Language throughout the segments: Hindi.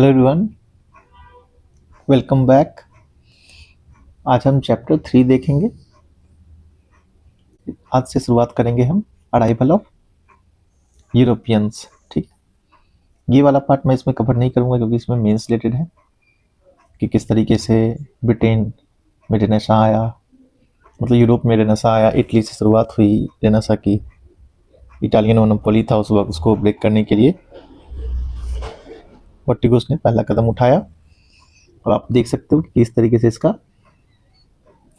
Hello everyone, welcome back. आज हम चैप्टर 3 देखेंगे। आज से शुरुआत करेंगे हम अराइवल ऑफ यूरोपियंस। ठीक, ये वाला पार्ट मैं इसमें कवर नहीं करूंगा क्योंकि इसमें मेंस रिलेटेड है कि किस तरीके से ब्रिटेन में रेनेसां आया, मतलब यूरोप में रेनेसां आया। इटली से शुरुआत हुई रेनेसां की। इटालियन मोनोपोली था उस वक्त, उसको ब्रेक करने के लिए पोर्टुगीज ने पहला कदम उठाया। और आप देख सकते हो कि किस तरीके से इसका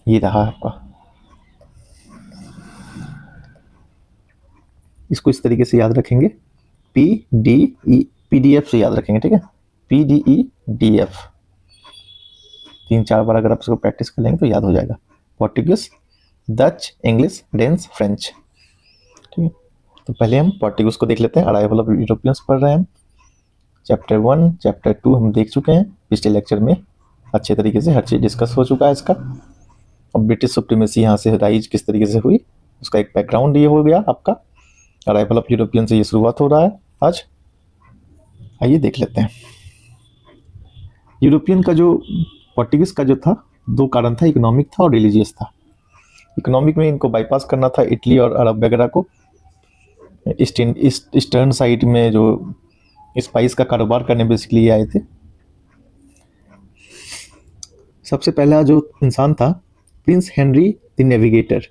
ये रहा आपका। इसको इस तरीके से याद रखेंगे, PDE PDF से याद रखेंगे। ठीक है, PDEDF 3-4 बार अगर आप इसको प्रैक्टिस कर लेंगे तो याद हो जाएगा। Portuguese, Dutch, English, dense, French. ठीक है, तो पहले हम पोर्टुगीज को देख लेते हैं। अराइवल ऑफ यूरोपियंस पढ़ रहे हैं हम। चैप्टर 1 चैप्टर 2 हम देख चुके हैं पिछले लेक्चर में। अच्छे तरीके से हर चीज़ डिस्कस हो चुका है इसका। अब ब्रिटिश सुप्रीमेसी यहाँ से राइज किस तरीके से हुई, उसका एक बैकग्राउंड ये हो गया आपका। अराइवल ऑफ यूरोपियन से ये शुरुआत हो रहा है आज। आइए देख लेते हैं। यूरोपियन का जो पोर्टुगीज का जो था, दो कारण था, इकोनॉमिक था और रिलीजियस था। इकोनॉमिक में इनको बाईपास करना था इटली और अरब वगैरह को। ईस्टर्न साइड में जो स्पाइस का कारोबार करने बेसिकली आए थे। सबसे पहला जो इंसान था Prince Henry the navigator.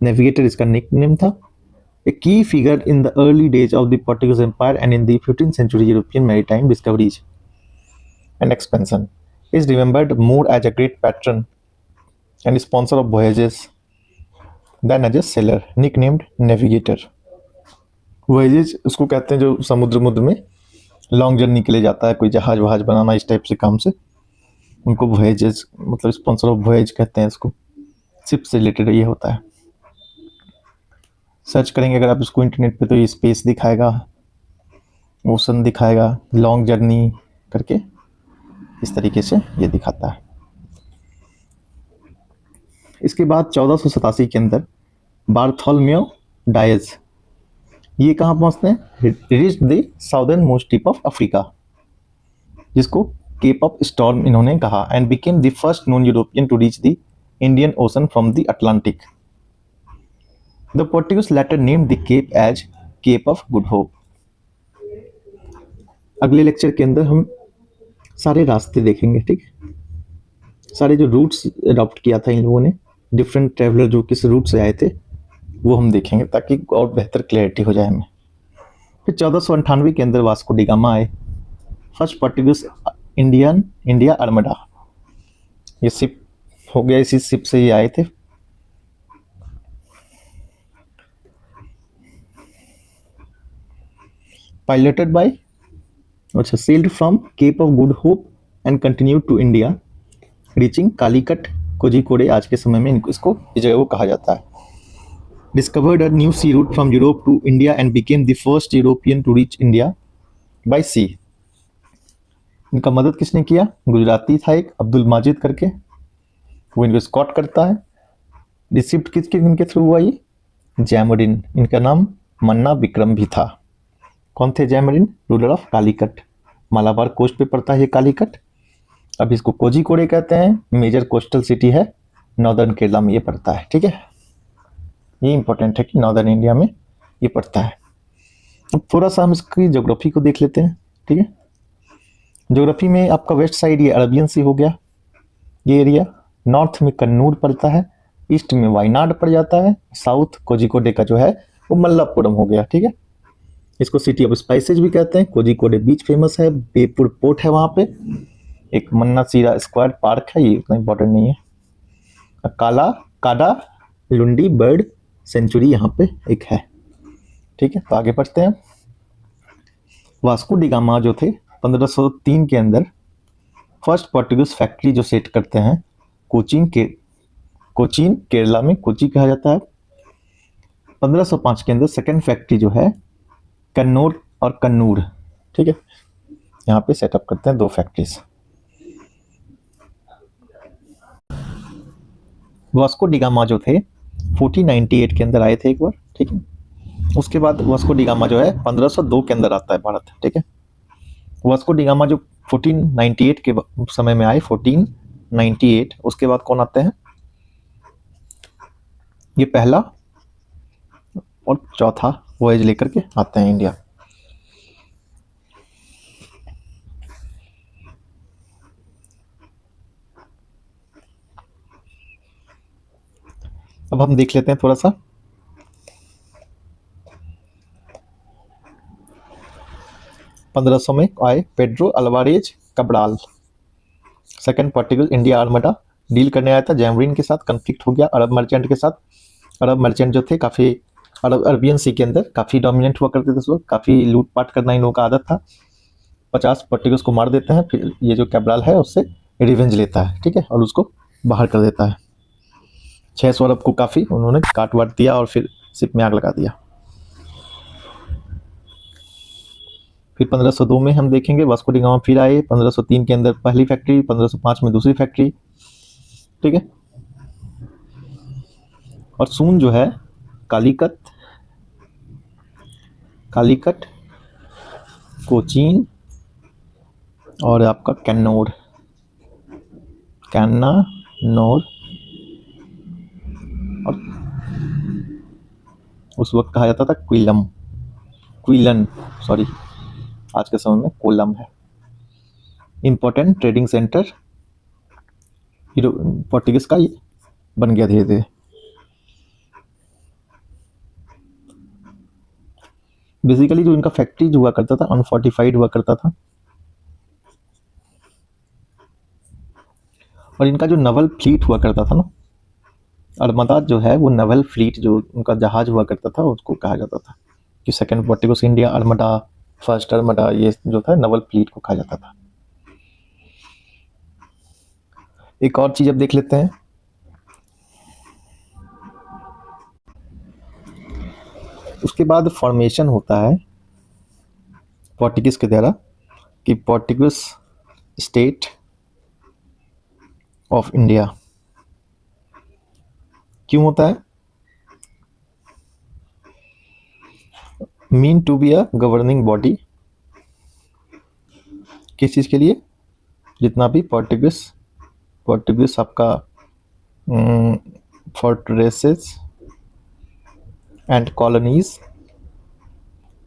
Navigator इसका निकनेम था। A key figure in the early days of the Portuguese Empire and in the 15th century European maritime discoveries and expansion, is remembered more as a great patron and sponsor of voyages than as a sailor, nicknamed navigator. Voyages उसको कहते हैं जो समुद्र में लॉन्ग जर्नी के लिए जाता है, कोई जहाज वहाज बनाना इस टाइप से काम से, उनको voyages मतलब स्पॉन्सर ऑफ voyage कहते हैं। इसको शिप से रिलेटेड ये होता है। सर्च करेंगे अगर आप इसको इंटरनेट पे तो ये स्पेस दिखाएगा, ओशन दिखाएगा, लॉन्ग जर्नी करके इस तरीके से ये दिखाता है। इसके बाद 1487 के अंदर बार्थोलोमेव डायज ये कहाँ पहुँचते हैं, reach the southernmost tip of Africa, जिसको केप ऑफ स्टॉर्म इन्होंने कहा, and became the first non European to reach the Indian Ocean from the Atlantic. The Portuguese later named the cape as Cape of Good Hope. अगले लेक्चर के अंदर हम सारे रास्ते देखेंगे। ठीक, सारे जो रूट्स अडॉप्ट किया था इन लोगों ने, डिफरेंट ट्रैवलर जो किस रूट से आए थे वो हम देखेंगे ताकि और बेहतर क्लैरिटी हो जाए हमें। फिर 1498 के अंदर वास्को डी गामा आए, फर्स्ट पोर्टुगीज इंडिया आर्मडा। ये शिप हो गया, इसी शिप से ये आए थे। Piloted by sailed from Cape of Good Hope and continued to India, reaching Calicut, Kozhikode आज के समय में इसको इस जगह को कहा जाता है। Discovered a new sea route from Europe to India and became the first European to reach India by sea. इनका मदद किसने किया, गुजराती था एक अब्दुल माजिद करके, वो इनको स्कॉट करता है। रिसिप्ट इनके थ्रू हुआ ये जैमरिन, इनका नाम मन्ना विक्रम भी था। कौन थे Zamorin, ruler of Calicut. Malabar coast पे पड़ता है ये कालीकट। अब इसको कोझिकोडे कहते हैं, मेजर कोस्टल सिटी है नॉर्दर्न केरला में ये पड़ता है। ठीक है, ये इंपॉर्टेंट है कि नॉर्दर्न इंडिया में ये पड़ता है। अब थोड़ा सा हम इसकी ज्योग्राफी को देख लेते हैं। ठीक है, ज्योग्राफी में आपका वेस्ट साइड ये अरबियन सी हो गया ये एरिया, नॉर्थ में कन्नूर पड़ता है, ईस्ट में वायनाड पड़ जाता है, साउथ कोझिकोडे का जो है वो मल्लापुरम हो गया। ठीक है, इसको सिटी ऑफ स्पाइसेज भी कहते हैं। कोझिकोडे बीच फेमस है, बेपुर पोर्ट है वहाँ पे, एक मन्ना सीरा स्क्वायर पार्क है, ये उतना इंपॉर्टेंट नहीं है। काडा लुंडी बर्ड सेंचुरी यहाँ पे एक है। ठीक है, तो आगे बढ़ते हैं। वास्को डी गामा जो थे 1503 के अंदर फर्स्ट पोर्टुगीज फैक्ट्री जो सेट करते हैं कोचीन केरला में कोची कहा जाता है। 1505 के अंदर सेकेंड फैक्ट्री जो है कन्नौर और कन्नूर, ठीक है, यहाँ पे सेटअप करते हैं दो फैक्ट्रीज। वास्को डी गामा जो थे 1498 के अंदर आए थे एक बार। ठीक है, उसके बाद वास्को डी गामा जो है 1502 के अंदर आता है भारत। ठीक है, वास्को डी गामा जो 1498 के समय में आए, 1498, उसके बाद कौन आते हैं? ये पहला और चौथा वॉयज लेकर के आते हैं इंडिया। अब हम देख लेते हैं थोड़ा सा। पंद्रह सौ में आए Pedro Alvarez Cabral, second Portugal India armada deal करने आया था। जैमरीन के साथ कन्फ्लिक्ट हो गया अरब मर्चेंट के साथ। अरब मर्चेंट जो थे काफ़ी अरबियन सी के अंदर काफ़ी डोमिनेंट हुआ करते थे उस वक्त, काफ़ी लूटपाट करना इन लोगों का आदत था। 50 पोर्टुगल्स को मार देते हैं, फिर ये जो कैब्राल है उससे रिवेंज लेता है, ठीक है, और उसको बाहर कर देता है। 600 अरब को काफ़ी उन्होंने काट वाट दिया और फिर शिप में आग लगा दिया। फिर 1502 में हम देखेंगे वास्को डी गामा फिर आए। 1503 के अंदर पहली फैक्ट्री, 1505 में दूसरी फैक्ट्री, ठीक है। और सून जो है कालीकट, कोचीन और आपका कैन्नौर और उस वक्त कहा जाता था क्विलन, सॉरी, आज के समय में कोलम है। इंपॉर्टेंट ट्रेडिंग सेंटर पोर्टुगीज का ये बन गया धीरे धीरे। बेसिकली जो इनका फैक्ट्री जो हुआ करता था अनफोर्टिफाइड हुआ करता था, और इनका जो नवल फ्लीट हुआ करता था ना, अरमदा जो है वो नवल फ्लीट जो उनका जहाज हुआ करता था उसको कहा जाता था कि second Portuguese India armada, first armada, ये जो था नवल फ्लीट को कहा जाता था। एक और चीज अब देख लेते हैं। उसके बाद फॉर्मेशन होता है पोर्टुगीज के द्वारा कि पोर्टुगीज स्टेट ऑफ इंडिया। क्यों होता है? Mean to be a governing body, किस चीज के लिए? जितना भी पोर्टुगीज आपका फोर्ट्रेसेस एंड कॉलोनीज,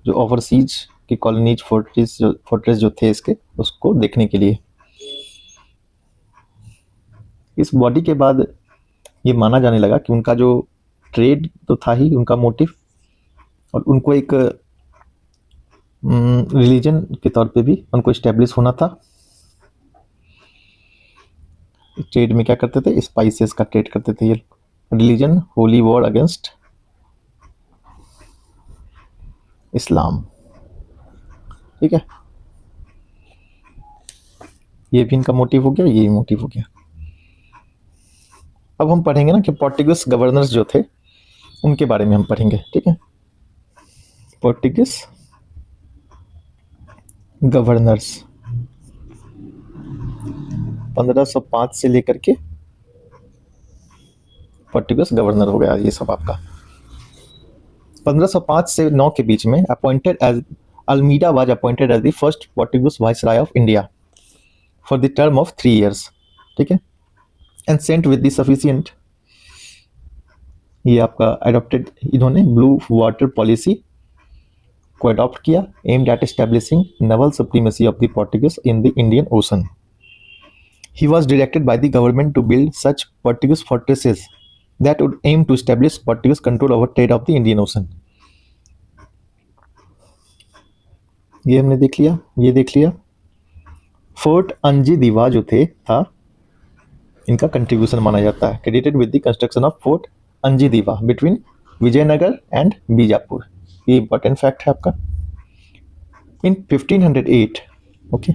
जो ओवरसीज की कॉलोनीज फोर्ट्रेस जो थे इसके, उसको देखने के लिए। इस बॉडी के बाद ये माना जाने लगा कि उनका जो ट्रेड तो था ही उनका मोटिव, और उनको एक रिलीजन के तौर पे भी उनको इस्टेब्लिश होना था। ट्रेड में क्या करते थे? स्पाइसेस का ट्रेड करते थे ये। रिलीजन होली वॉर अगेंस्ट इस्लाम, ठीक है। ये भी इनका मोटिव हो गया, ये भी मोटिव हो गया। अब हम पढ़ेंगे ना कि पोर्टुगीज गवर्नर्स जो थे उनके बारे में हम पढ़ेंगे, ठीक है। पोर्टुगीज गवर्नर्स 1505 से लेकर के पोर्टुगीज गवर्नर हो गया ये सब आपका। 1505 से 9 के बीच में appointed as Almeida was appointed as the first Portuguese viceroy of India for the term of 3 years, ठीक है, and sent with the sufficient, ये आपका अडॉप्टेड, इन्होंने ब्लू वाटर पॉलिसी को अडॉप्ट किया, aimed at establishing naval supremacy of the Portuguese in the Indian Ocean. He was directed by the government to build such Portuguese fortresses that would aim to establish Portuguese control over trade of the Indian Ocean. ये हमने देख लिया, ये देख लिया। फोर्ट अंजी दीवा जो था इनका कंट्रीब्यूशन माना जाता है, credited with the construction of fort अंजी दीवा बिटवीन विजयनगर एंड बीजापुर। ये इंपॉर्टेंट फैक्ट है आपका। इन 1508, okay,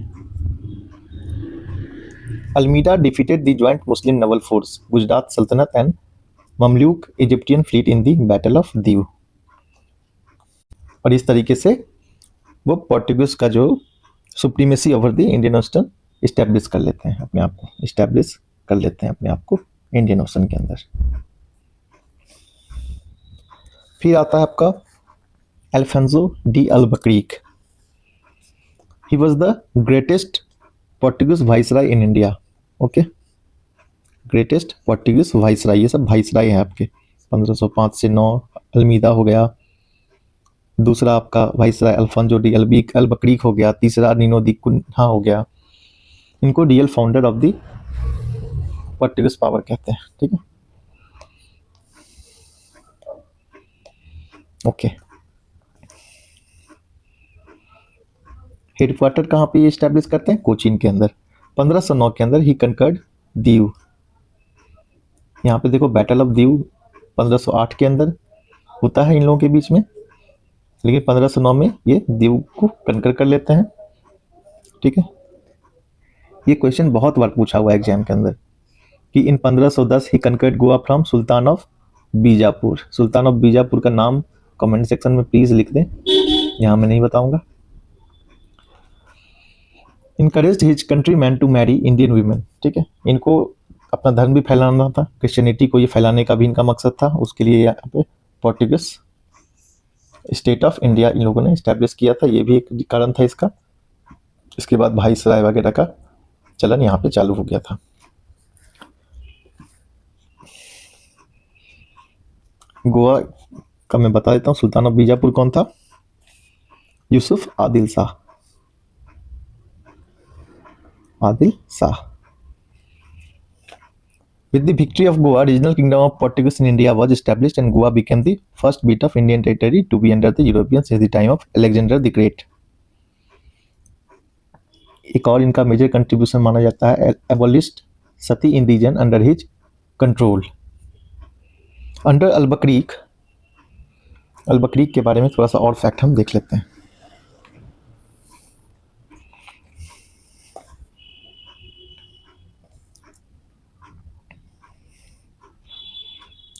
Almeida defeated the joint Muslim naval force, Gujarat Sultanate and Mamluk Egyptian fleet in the Battle of Diu। और इस तरीके से वो पोर्टुगीज का जो supremacy over the Indian ocean establish कर लेते हैं अपने आप को, इस्टेब्लिश कर लेते हैं अपने आप को इंडियन ओशन के अंदर। फिर आता है आपका Alfonso de Albuquerque. He was the greatest Portuguese viceroy in India. Okay, greatest Portuguese viceroy, ये सब वाइसराय है आपके 1505 से 9। अल्मीदा हो गया, दूसरा आपका वाइसराय अल्फांजो डी अल्बक्रीक हो गया, तीसरा नीनो दी कुन्हा हो गया। इनको real founder of the Portuguese power कहते हैं। ठीक है, ओके। हेडक्वार्टर कहाँ पे एस्टेब्लिश करते हैं? कोचीन के अंदर। 1509 के अंदर ही कंकर्ड दीव। यहाँ पे देखो बैटल ऑफ दीव 1508 के अंदर होता है इन लोगों के बीच में, लेकिन 1509 में ये दीव को कंकर कर लेते हैं। ठीक है, ये क्वेश्चन बहुत बार पूछा हुआ है एग्जाम के अंदर कि इन 1510 ही conquered Goa from sultan of Bijapur. Sultan of Bijapur का नाम कमेंट सेक्शन में प्लीज लिख दें, यहाँ मैं नहीं बताऊंगा। Encouraged his countrymen to marry Indian women. ठीक है, इनको अपना धर्म भी फैलाना था, क्रिश्चियनिटी को ये फैलाने का भी इनका मकसद था। उसके लिए यहाँ पे Portuguese state of India in लोगों ने इस्टेब्लिश किया था, ये भी एक कारण था इसका। इसके बाद वाइसराय वगैरह का चलन यहाँ पे चालू हो गया था। गोवा का मैं बता देता हूँ, सुल्तान ऑफ बीजापुर कौन था? Yusuf Adil Shah. Adil Shah. With the victory of Goa, regional kingdom of Portuguese in India was established and Goa became the first bit of Indian territory to be under the Europeans since the time of Alexander the Great. एक और इनका मेजर कंट्रीब्यूशन माना जाता है, abolished Sati in region under his control. Under अल्बक्रीक, अल्बक्रीक के बारे में थोड़ा सा और फैक्ट हम देख लेते हैं।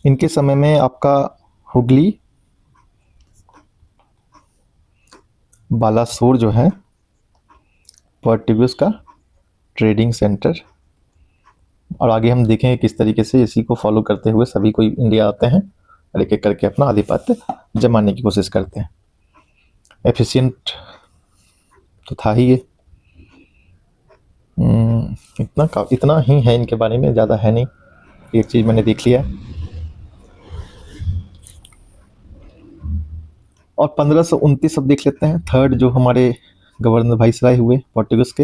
इनके समय में आपका हुगली बालासोर जो है पोर्टुगीज का ट्रेडिंग सेंटर, और आगे हम देखेंगे किस तरीके से इसी को फॉलो करते हुए सभी कोई इंडिया आते हैं और एक एक करके अपना आधिपत्य जमाने की कोशिश करते हैं। एफिशिएंट तो था ही ये, इतना ही है इनके बारे में, ज़्यादा है नहीं। एक चीज़ मैंने देख लिया। और 1529 अब देख लेते हैं। थर्ड जो हमारे गवर्नर वाइसराय हुए पोर्टुगीज के,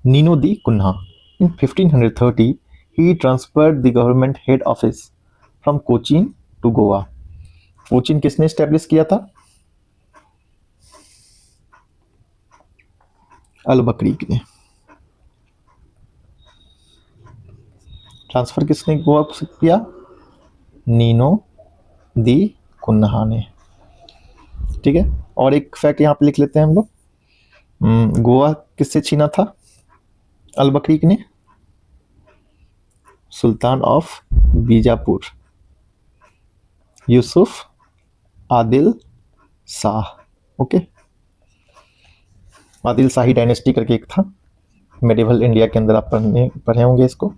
नीनो दी कुन्हा। इन 1530 ही transferred the government head office from Cochin to Goa. Cochin किसने स्टैब्लिश किया था? अल्बक्रीक ने। ट्रांसफर किसने गोवा से किया? नीनो दी कुन्हा ने। ठीक है, और एक फैक्ट यहाँ पे लिख लेते हैं हम लोग। गोवा किससे छीना था अल्बक्रीक ने? Sultan of Bijapur Yusuf Adil Shah. Okay, Adil Shahi dynasty करके एक था, मेडिवल इंडिया के अंदर आप पढ़े होंगे इसको।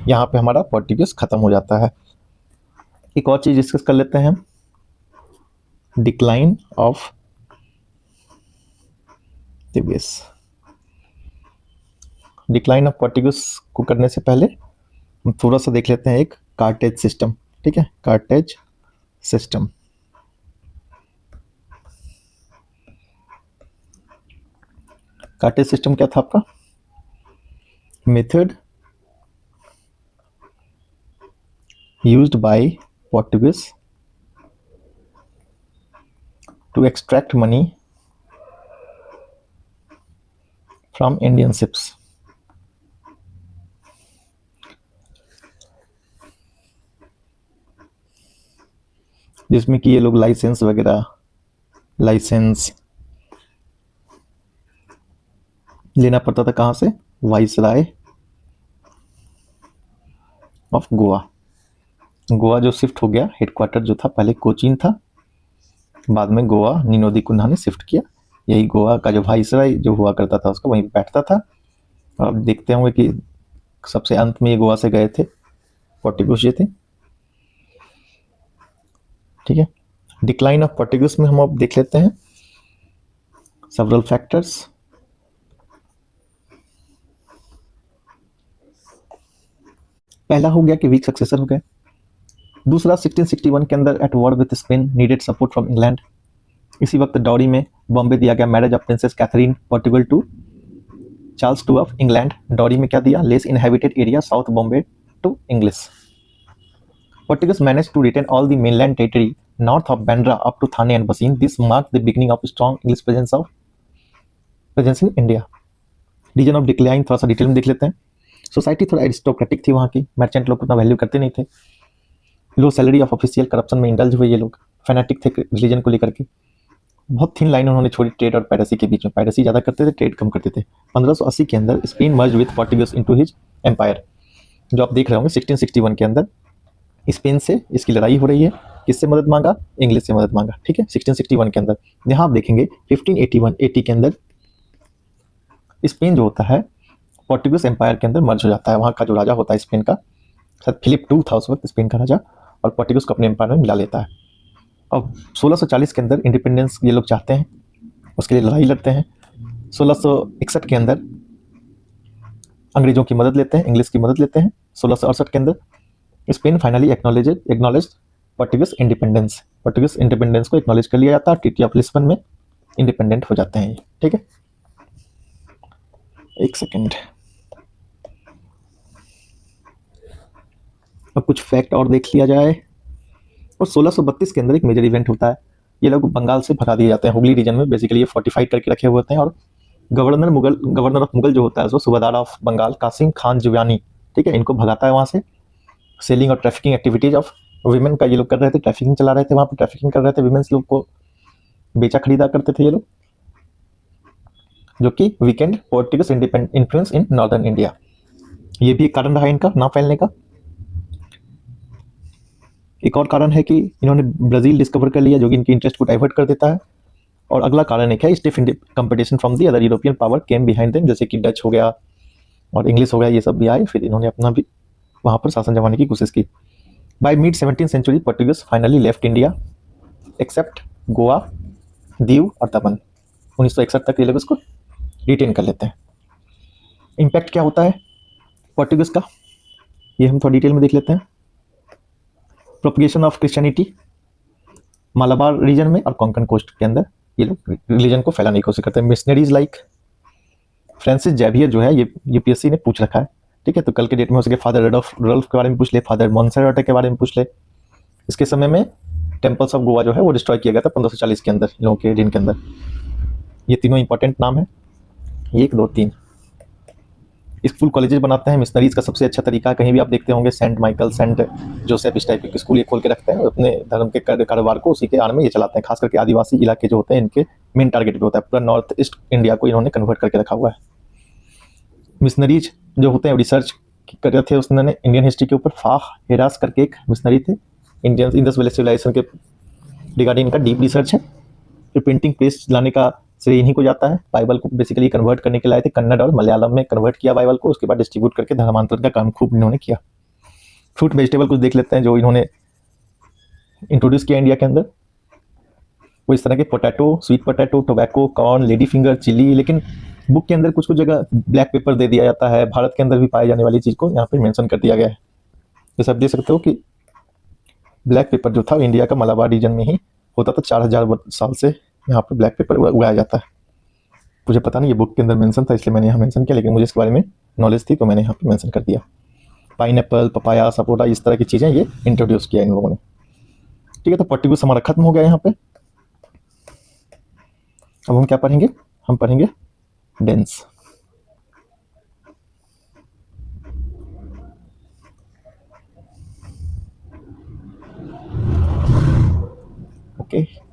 यहाँ पे हमारा पोर्टुगीज खत्म हो जाता है। एक और चीज डिस्कस कर लेते हैं हम, decline of Portuguese. Decline of Portuguese को करने से पहले हम थोड़ा सा देख लेते हैं एक कार्टेज सिस्टम। ठीक है, कार्टेज सिस्टम। कार्टेज सिस्टम क्या था आपका? Method used by Portuguese to extract money from Indian ships. जिसमें कि ये लोग लाइसेंस लेना पड़ता था। कहाँ से? Viceroy of Goa. गोवा जो शिफ्ट हो गया, हेडक्वार्टर जो था पहले कोचीन था, बाद में गोवा नीनो दी कुन्हा ने शिफ्ट किया। यही गोवा का जो वाइसराय जो हुआ करता था उसका वहीं बैठता था। और अब देखते होंगे कि सबसे अंत में ये गोवा से गए थे पोर्टुगीज ये थे। ठीक है, डिक्लाइन ऑफ पोर्टुगीज में हम अब देख लेते हैं several factors. पहला हो गया कि वीक सक्सेसर हो गए। दूसरा 1661 के अंदर at war with Spain needed support from England. इसी वक्त डाउरी में बॉम्बे दिया गया marriage of princess Catherine Portugal to Charles two of England. Dowry में क्या दिया? Less inhabited area south Bombay to English. Portuguese managed to retain all the mainland territory north of Bandra up to Thane and Bassein. This marked the beginning of strong English presence in India. Reason of decline थोड़ा सा डिटेल में देख लेते हैं। सोसाइटी थोड़ा एरिस्टोक्रेटिक थी वहाँ की, मर्चेंट लोग उतना वैल्यू करते नहीं थे। लो सैलरी ऑफ ऑफिशियल, करप्शन में इंडल्ज हुए ये लोग, फैनेटिक थे रिलीजन को लेकर के। बहुत थिन लाइन उन्होंने छोड़ी ट्रेड और पायरेसी के बीच में। पायरेसी ज़्यादा करते थे, ट्रेड कम करते थे। 1580 के अंदर Spain merge with Portuguese into his empire. जो आप देख रहे होंगे 1661 के अंदर स्पेन से इसकी लड़ाई हो रही है। किससे मदद मांगा? इंग्लिश से मदद मांगा। ठीक है, 1661 के अंदर। यहाँ आप देखेंगे 1580 के अंदर स्पेन जो होता है पोर्टुगीज एम्पायर के अंदर मर्ज हो जाता है। वहाँ का जो राजा होता है स्पेन का, शायद फिलिप II था उस वक्त स्पेन का राजा, और पोर्टुगीज को अपने एम्पायर में मिला लेता है। अब 1640 के अंदर इंडिपेंडेंस ये लोग चाहते हैं, उसके लिए लड़ाई लड़ते हैं। 1661 के अंदर अंग्रेजों की मदद लेते हैं, इंग्लिश की मदद लेते हैं। 1668 के अंदर Spain finally acknowledge Portuguese independence. Portuguese independence को एक्नॉलेज कर लिया जाता है। ट्रीटी ऑफ लिस्बन में इंडिपेंडेंट हो जाते हैं। ठीक है, एक सेकेंड। अब कुछ फैक्ट और देख लिया जाए। और 1632 के अंदर एक मेजर इवेंट होता है। ये लोग बंगाल से भगा दिए जाते हैं हुगली रीजन में। बेसिकली ये फोर्टिफाइड करके रखे हुए होते हैं। और गवर्नर ऑफ मुगल जो होता है, जो सूबादार ऑफ बंगाल कासिम खान जुवानी, ठीक है, इनको भगाता है वहाँ से। सेलिंग और ट्रैफिकिंग एक्टिविटीज ऑफ वीमेन का ये लोग कर रहे थे, ट्रैफिकिंग चला रहे थे, वहाँ पर ट्रैफिकिंग कर रहे थे, वीमेन्स लोग को बेचा खरीदा करते थे ये लोग, जो कि weekend Portuguese influence in northern India. ये भी एक कारण रहा इनका ना फैलने का। एक और कारण है कि इन्होंने ब्राज़ील डिस्कवर कर लिया, जो कि इनके इंटरेस्ट को डाइवर्ट कर देता है। और अगला कारण एक है stiff competition from the other European power came behind them, जैसे कि डच हो गया और इंग्लिश हो गया, ये सब भी आए, फिर इन्होंने अपना भी वहाँ पर शासन जमाने की कोशिश की। By mid 17th century Portuguese finally left India except Goa, Diu और दमन। 1961 तक ये लोग इसको रिटेन कर लेते हैं। इम्पैक्ट क्या होता है पोर्टुगीज का, ये हम थोड़ा डिटेल में देख लेते हैं। Propagation of Christianity Malabar region में और कोंकण कोस्ट के अंदर ये लोग रिलीजन को फैलाने की कोशिश करते हैं। मिशनरीज लाइक फ्रांसिस जेवियर जो है, ये यूपीएससी ने पूछ रखा है। ठीक है, तो कल के डेट में हो सके फादर रडोल्फ के बारे में पूछ ले, फादर मोन्सेराटे के बारे में पूछ ले। इसके समय में टेम्पल्स ऑफ गोवा जो है वो डिस्ट्रॉय किया गया था 1540 के अंदर, इन लोगों के रीजन के अंदर। ये तीनों इंपॉर्टेंट नाम है, 1 2 3। स्कूल कॉलेजेस बनाते हैं। मिशनरीज का सबसे अच्छा तरीका, कहीं भी आप देखते होंगे सेंट माइकल, सेंट जोसेफ, इस टाइप के स्कूल ये खोल के रखते हैं और अपने धर्म के कारोबार को उसी के आड़ में ये चलाते हैं। खास करके आदिवासी इलाके जो होते हैं इनके मेन टारगेट पे होता है। पूरा नॉर्थ ईस्ट इंडिया को इन्होंने कन्वर्ट करके रखा हुआ है। मिशनरीज जो होते हैं रिसर्च कर रहे थे, उसने इंडियन हिस्ट्री के ऊपर फाह हेरास करके एक मिशनरी थे, इंडियन इंडस वैली सिविलाइजेशन के रिगार्डिंग इनका डीप रिसर्च है। फिर प्रिंटिंग प्रेस लाने का श्रेय इन्हीं को जाता है। बाइबल को बेसिकली कन्वर्ट करने के लाए थे, कन्नड़ और मलयालम में कन्वर्ट किया बाइबल को, उसके बाद डिस्ट्रीब्यूट करके धर्मांतरण का काम खूब इन्होंने किया। फ्रूट वेजिटेबल कुछ देख लेते हैं जो इन्होंने इंट्रोड्यूस किया इंडिया के अंदर। वो इस तरह के potato, sweet potato, tobacco, corn, lady finger, chilli. लेकिन बुक के अंदर कुछ कुछ जगह ब्लैक पेपर दे दिया जाता है। भारत के अंदर भी पाई जाने वाली चीज़ को यहाँ पे मेंशन कर दिया गया है। जैसे आप देख सकते हो कि ब्लैक पेपर जो था इंडिया का मलाबार रीजन में ही होता था। 4000 साल से यहाँ पे ब्लैक पेपर उगाया जाता है। मुझे पता नहीं ये बुक के अंदर मेंशन था इसलिए मैंने यहाँ मेंशन किया, लेकिन मुझे इसके बारे में नॉलेज थी तो मैंने यहाँ पे मेंशन कर दिया। पाइनएप्पल, पपाया, सपोटा, इस तरह की चीज़ें ये इंट्रोड्यूस किया इन लोगों ने। ठीक है, तो पोर्टुगीज हमारा खत्म हो गया यहाँ पे। अब हम क्या पढ़ेंगे? हम पढ़ेंगे डेंस। ओके